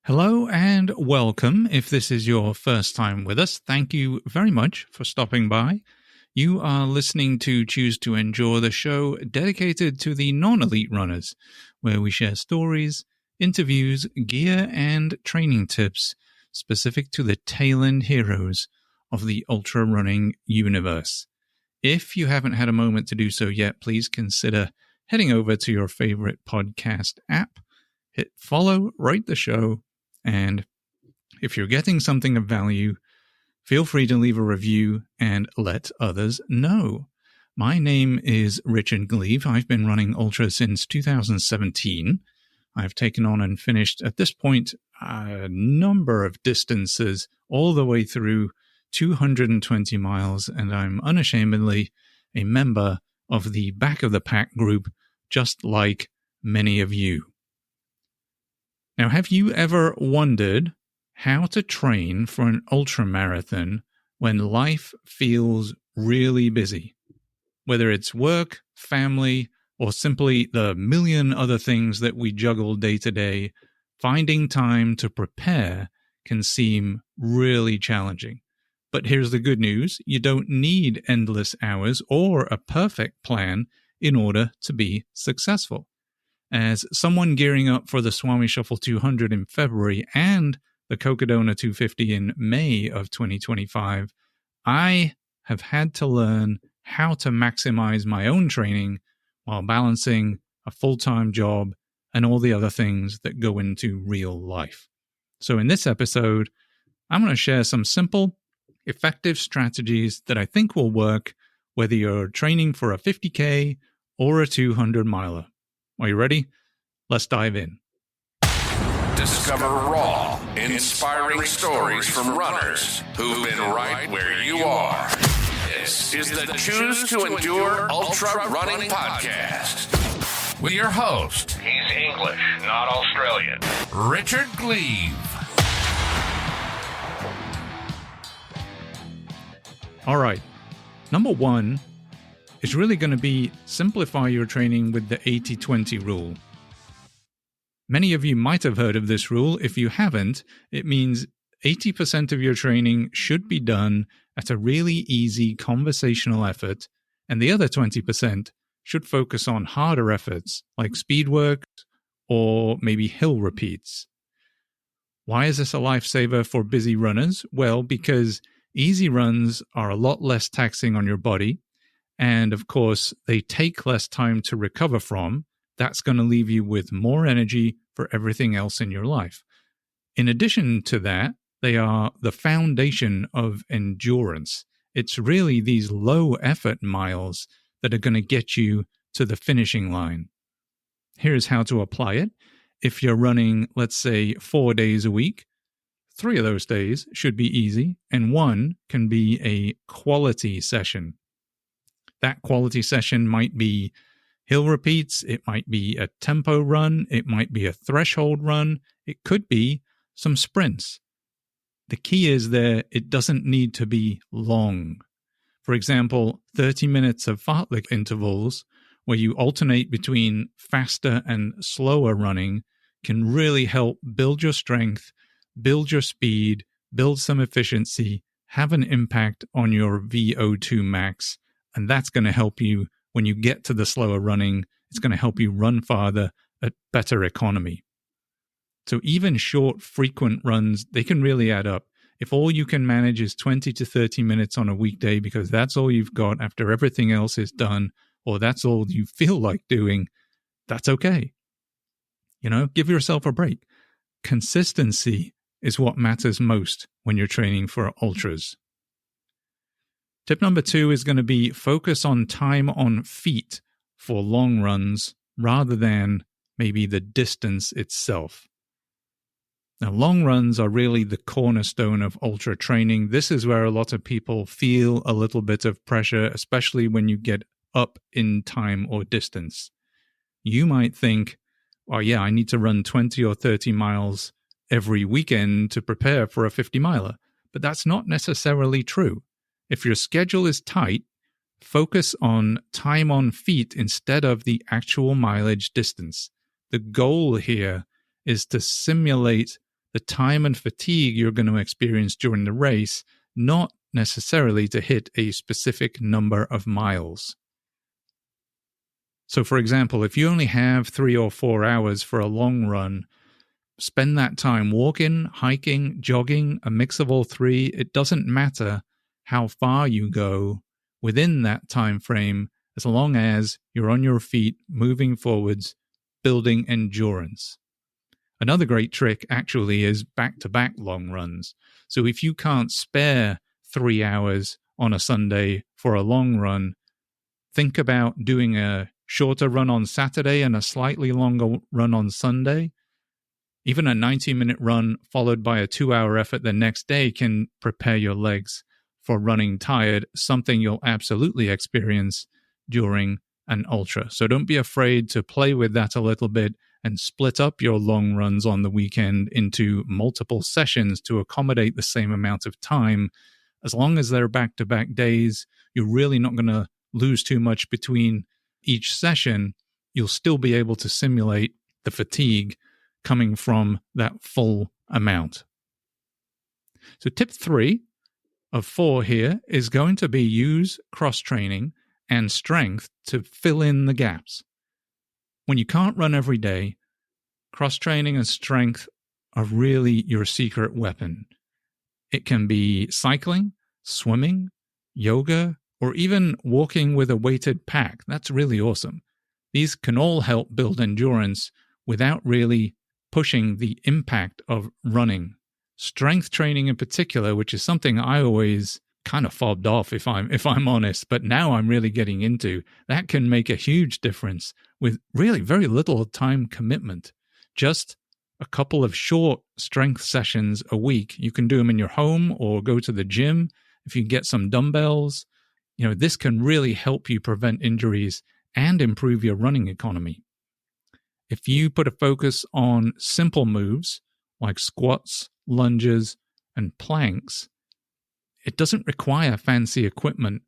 Hello and welcome. If this is your first time with us, thank you very much for stopping by. You are listening to Choose to Endure, the show dedicated to the non-elite runners, where we share stories, interviews, gear, and training tips specific to the tail-end heroes of the ultra running universe. If you haven't had a moment to do so yet, please consider heading over to your favorite podcast app, hit follow, rate the show, and if you're getting something of value, feel free to leave a review and let others know. My name is Richard Gleave. I've been running ultra since 2017. I've taken on and finished, at this point, a number of distances, all the way through 220 miles, and I'm unashamedly a member of the back of the pack group, just like many of you. Now, have you ever wondered how to train for an ultramarathon when life feels really busy? Whether it's work, family, or simply the million other things that we juggle day to day, finding time to prepare can seem really challenging. But here's the good news. You don't need endless hours or a perfect plan in order to be successful. As someone gearing up for the Swammie Shuffle 200 in February and the Cocodona 250 in May of 2025, I have had to learn how to maximize my own training while balancing a full-time job and all the other things that go into real life. So in this episode, I'm going to share some simple, effective strategies that I think will work whether you're training for a 50K or a 200 miler. Are you ready? Let's dive in. Discover raw, inspiring stories from runners who've been right where you are. This is the Choose to Endure Ultra Running Podcast with your host. He's English, not Australian. Richard Gleave. All right. Number one is really going to be simplify your training with the 80-20 rule. Many of you might have heard of this rule. If you haven't, it means 80% of your training should be done at a really easy conversational effort, and the other 20% should focus on harder efforts like speed work or maybe hill repeats. Why is this a lifesaver for busy runners? Well, because easy runs are a lot less taxing on your body, and of course, they take less time to recover from. That's going to leave you with more energy for everything else in your life. In addition to that, they are the foundation of endurance. It's really these low effort miles that are going to get you to the finishing line. Here's how to apply it. If you're running, let's say, 4 days a week, 3 of those days should be easy, and 1 can be a quality session. That quality session might be hill repeats, it might be a tempo run, it might be a threshold run, it could be some sprints. The key is there, it doesn't need to be long. For example, 30 minutes of fartlek intervals where you alternate between faster and slower running can really help build your strength, build your speed, build some efficiency, have an impact on your VO2 max, and that's going to help you when you get to the slower running. It's going to help you run farther at better economy. So even short, frequent runs, they can really add up. If all you can manage is 20 to 30 minutes on a weekday because that's all you've got after everything else is done, or that's all you feel like doing, that's okay. Give yourself a break. Consistency is what matters most when you're training for ultras. Tip number 2 is going to be focus on time on feet for long runs rather than maybe the distance itself. Now, long runs are really the cornerstone of ultra training. This is where a lot of people feel a little bit of pressure, especially when you get up in time or distance. You might think, oh yeah, I need to run 20 or 30 miles every weekend to prepare for a 50 miler. But that's not necessarily true. If your schedule is tight, focus on time on feet instead of the actual mileage distance. The goal here is to simulate the time and fatigue you're going to experience during the race, not necessarily to hit a specific number of miles. So, for example, if you only have 3 or 4 hours for a long run, spend that time walking, hiking, jogging, a mix of all three. It doesn't matter how far you go within that time frame, as long as you're on your feet, moving forwards, building endurance. Another great trick actually is back-to-back long runs. So if you can't spare 3 hours on a Sunday for a long run, think about doing a shorter run on Saturday and a slightly longer run on Sunday. Even a 90-minute run followed by a 2-hour effort the next day can prepare your legs for running tired, something you'll absolutely experience during an ultra. So don't be afraid to play with that a little bit and split up your long runs on the weekend into multiple sessions to accommodate the same amount of time. As long as they're back-to-back days, you're really not going to lose too much between each session. You'll still be able to simulate the fatigue coming from that full amount. So tip 3 of 4 here is going to be use cross-training and strength to fill in the gaps. When you can't run every day, cross-training and strength are really your secret weapon. It can be cycling, swimming, yoga, or even walking with a weighted pack. That's really awesome. These can all help build endurance without really pushing the impact of running. Strength training in particular, which is something I always kind of fobbed off if I'm honest, but now I'm really getting into, that can make a huge difference with really very little time commitment. Just a couple of short strength sessions a week. You can do them in your home or go to the gym. If you get some dumbbells, this can really help you prevent injuries and improve your running economy. If you put a focus on simple moves like squats, lunges, and planks, it doesn't require fancy equipment,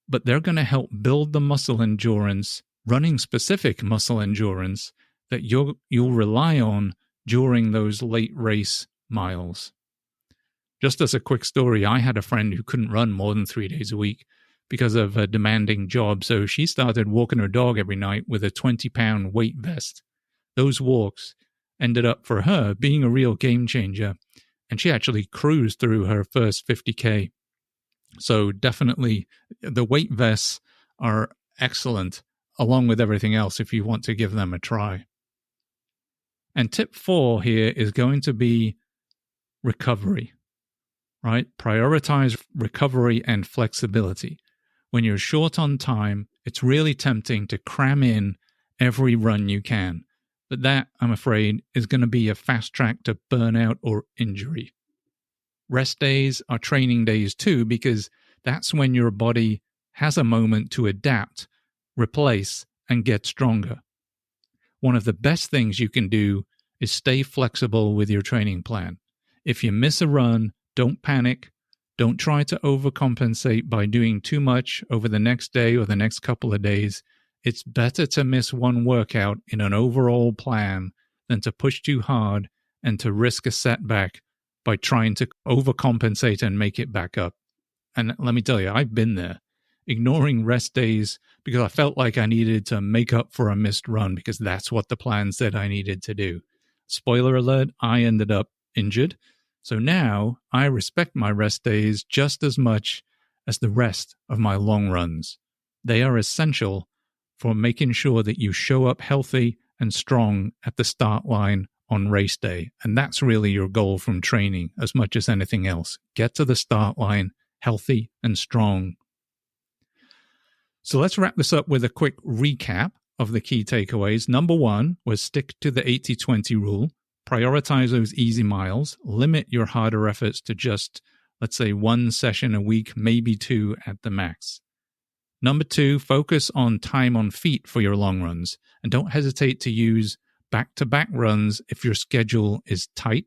but they're going to help build the muscle endurance, running-specific muscle endurance that you'll rely on during those late race miles. Just as a quick story, I had a friend who couldn't run more than 3 days a week because of a demanding job, so she started walking her dog every night with a 20-pound weight vest. Those walks ended up, for her, being a real game changer, and she actually cruised through her first 50K. So definitely, the weight vests are excellent, along with everything else, if you want to give them a try. And tip 4 here is going to be recovery, right? Prioritize recovery and flexibility. When you're short on time, it's really tempting to cram in every run you can. But that, I'm afraid, is going to be a fast track to burnout or injury. Rest days are training days too, because that's when your body has a moment to adapt, replace, and get stronger. One of the best things you can do is stay flexible with your training plan. If you miss a run, don't panic. Don't try to overcompensate by doing too much over the next day or the next couple of days. It's better to miss one workout in an overall plan than to push too hard and to risk a setback by trying to overcompensate and make it back up. And let me tell you, I've been there, ignoring rest days because I felt like I needed to make up for a missed run because that's what the plan said I needed to do. Spoiler alert, I ended up injured. So now I respect my rest days just as much as the rest of my long runs. They are essential for making sure that you show up healthy and strong at the start line on race day. And that's really your goal from training as much as anything else. Get to the start line healthy and strong. So let's wrap this up with a quick recap of the key takeaways. Number 1 was stick to the 80-20 rule. Prioritize those easy miles. Limit your harder efforts to just, let's say, 1 session a week, maybe 2 at the max. Number 2, focus on time on feet for your long runs, and don't hesitate to use back-to-back runs if your schedule is tight.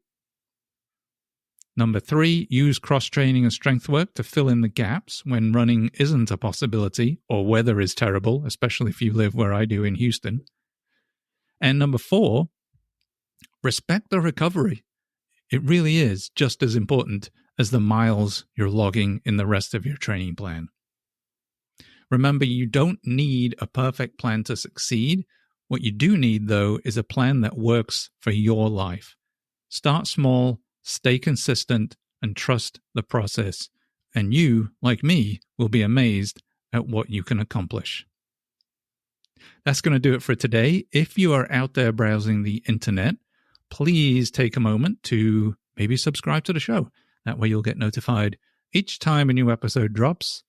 Number 3, use cross-training and strength work to fill in the gaps when running isn't a possibility or weather is terrible, especially if you live where I do in Houston. And number 4, respect the recovery. It really is just as important as the miles you're logging in the rest of your training plan. Remember, you don't need a perfect plan to succeed. What you do need, though, is a plan that works for your life. Start small, stay consistent, and trust the process. And you, like me, will be amazed at what you can accomplish. That's going to do it for today. If you are out there browsing the internet, please take a moment to maybe subscribe to the show. That way you'll get notified each time a new episode drops.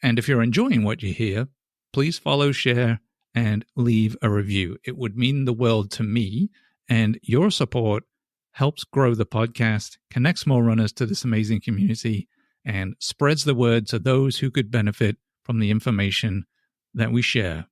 And if you're enjoying what you hear, please follow, share, and leave a review. It would mean the world to me, and your support helps grow the podcast, connects more runners to this amazing community, and spreads the word to those who could benefit from the information that we share.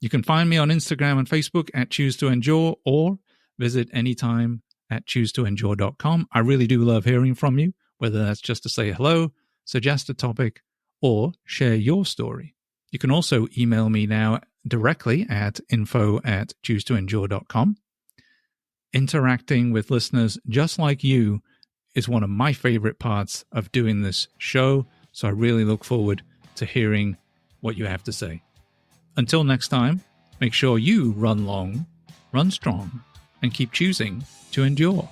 You can find me on Instagram and Facebook at Choose to Endure, or visit anytime at choosetoendure.com. I really do love hearing from you, whether that's just to say hello, suggest a topic, or share your story. You can also email me now directly at info@choosetoendure.com. Interacting with listeners just like you is one of my favorite parts of doing this show, so I really look forward to hearing what you have to say. Until next time, make sure you run long, run strong, and keep choosing to endure.